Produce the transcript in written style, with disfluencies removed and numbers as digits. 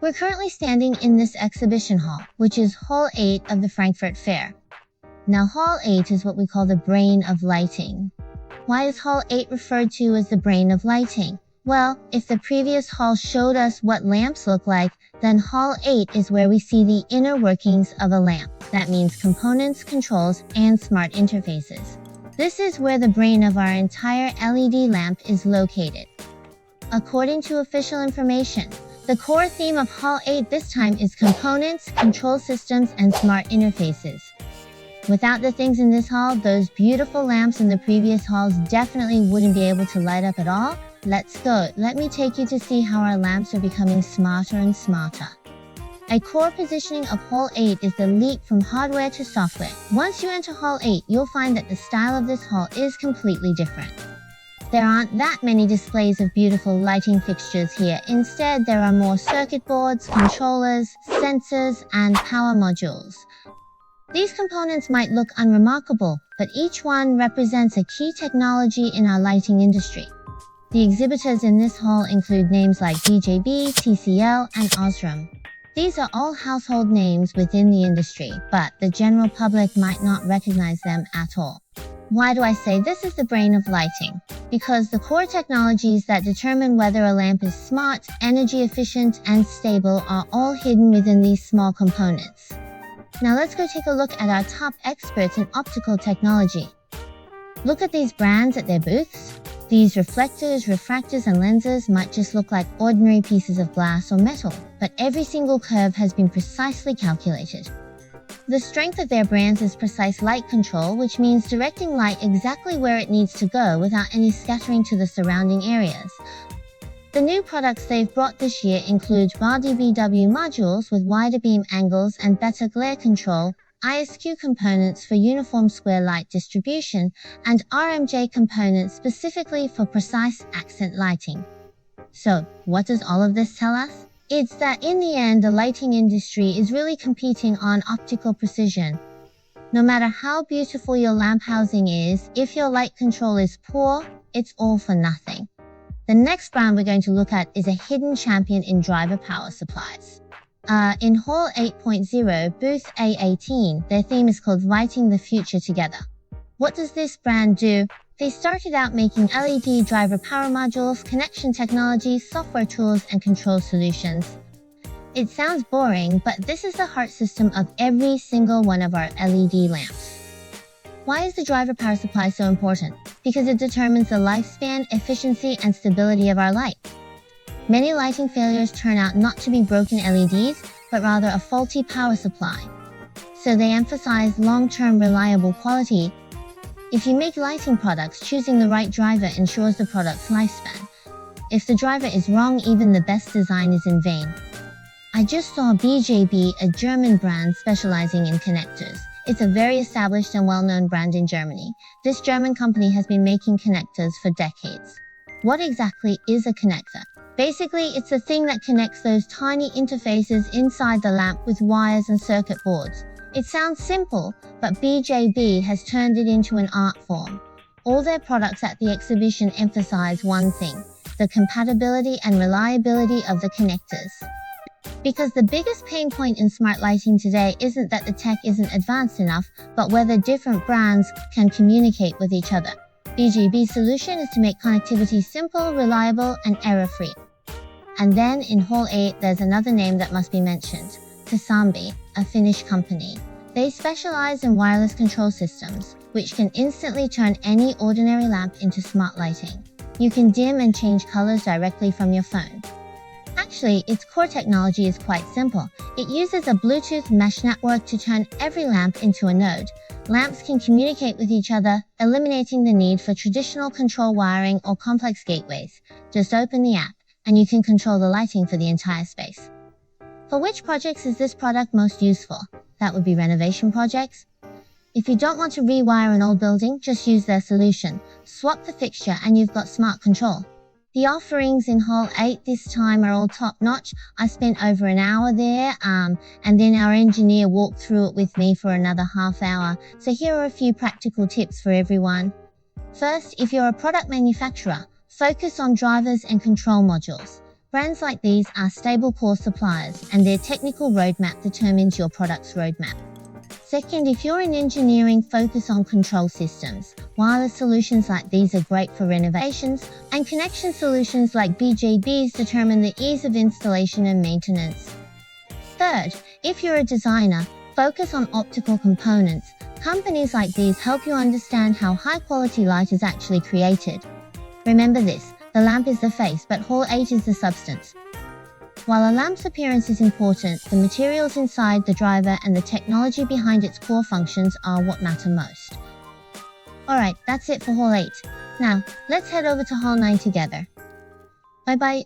We're currently standing in this exhibition hall, which is Hall 8 of the Frankfurt Fair. Now, Hall 8 is what we call the brain of lighting. Why is Hall 8 referred to as the brain of lighting? Well, if the previous hall showed us what lamps look like, then Hall 8 is where we see the inner workings of a lamp. That means components, controls, and smart interfaces. This is where the brain of our entire LED lamp is located. According to official information, the core theme of Hall 8 this time is components, control systems, and smart interfaces. Without the things in this hall, those beautiful lamps in the previous halls definitely wouldn't be able to light up at all. Let's go. Let me take you to see how our lamps are becoming smarter and smarter. A core positioning of Hall 8 is the leap from hardware to software. Once you enter Hall 8, you'll find that the style of this hall is completely different. There aren't that many displays of beautiful lighting fixtures here. Instead, there are more circuit boards, controllers, sensors, and power modules. These components might look unremarkable, but each one represents a key technology in our lighting industry. The exhibitors in this hall include names like BJB, TCL, and Osram. These are all household names within the industry, but the general public might not recognize them at all. Why do I say this is the brain of lighting? Because the core technologies that determine whether a lamp is smart, energy efficient, and stable are all hidden within these small components. Now let's go take a look at our top experts in optical technology. Look at these brands at their booths. These reflectors, refractors, and lenses might just look like ordinary pieces of glass or metal, but every single curve has been precisely calculated. The strength of their brands is precise light control, which means directing light exactly where it needs to go without any scattering to the surrounding areas. The new products they've brought this year include RDBW modules with wider beam angles and better glare control, ISQ components for uniform square light distribution, and RMJ components specifically for precise accent lighting. So, what does all of this tell us? It's that in the end, the lighting industry is really competing on optical precision. No matter how beautiful your lamp housing is, if your light control is poor, it's all for nothing. The next brand we're going to look at is a hidden champion in driver power supplies. In Hall 8.0, booth A18, their theme is called Writing the Future Together. What does this brand do? They started out making LED driver power modules, connection technologies, software tools, and control solutions. It sounds boring, but this is the heart system of every single one of our LED lamps. Why is the driver power supply so important? Because it determines the lifespan, efficiency, and stability of our light. Many lighting failures turn out not to be broken LEDs, but rather a faulty power supply. So they emphasize long-term reliable quality. If you make lighting products, choosing the right driver ensures the product's lifespan. If the driver is wrong, even the best design is in vain. I just saw BJB, a German brand specializing in connectors. It's a very established and well-known brand in Germany. This German company has been making connectors for decades. What exactly is a connector? Basically, it's the thing that connects those tiny interfaces inside the lamp with wires and circuit boards. It sounds simple, but BJB has turned it into an art form. All their products at the exhibition emphasize one thing: the compatibility and reliability of the connectors. Because the biggest pain point in smart lighting today isn't that the tech isn't advanced enough, but whether different brands can communicate with each other. BJB's solution is to make connectivity simple, reliable, and error-free. And then in Hall 8, there's another name that must be mentioned: Kasambi, a Finnish company. They specialize in wireless control systems, which can instantly turn any ordinary lamp into smart lighting. You can dim and change colors directly from your phone. Actually, its core technology is quite simple. It uses a Bluetooth mesh network to turn every lamp into a node. Lamps can communicate with each other, eliminating the need for traditional control wiring or complex gateways. Just open the app, and you can control the lighting for the entire space. For which projects is this product most useful? That would be renovation projects. If you don't want to rewire an old building, just use their solution. Swap the fixture and you've got smart control. The offerings in Hall 8 this time are all top-notch. I spent over an hour there, and then our engineer walked through it with me for another half hour. So here are a few practical tips for everyone. First, if you're a product manufacturer, focus on drivers and control modules. Brands like these are stable core suppliers, and their technical roadmap determines your product's roadmap. Second, if you're in engineering, focus on control systems. Wireless solutions like these are great for renovations, and connection solutions like BGBs determine the ease of installation and maintenance. Third, if you're a designer, focus on optical components. Companies like these help you understand how high-quality light is actually created. Remember this, the lamp is the face, but Hall 8 is the substance. While a lamp's appearance is important, the materials inside, the driver, and the technology behind its core functions are what matter most. Alright, that's it for Hall 8. Now, let's head over to Hall 9 together. Bye bye.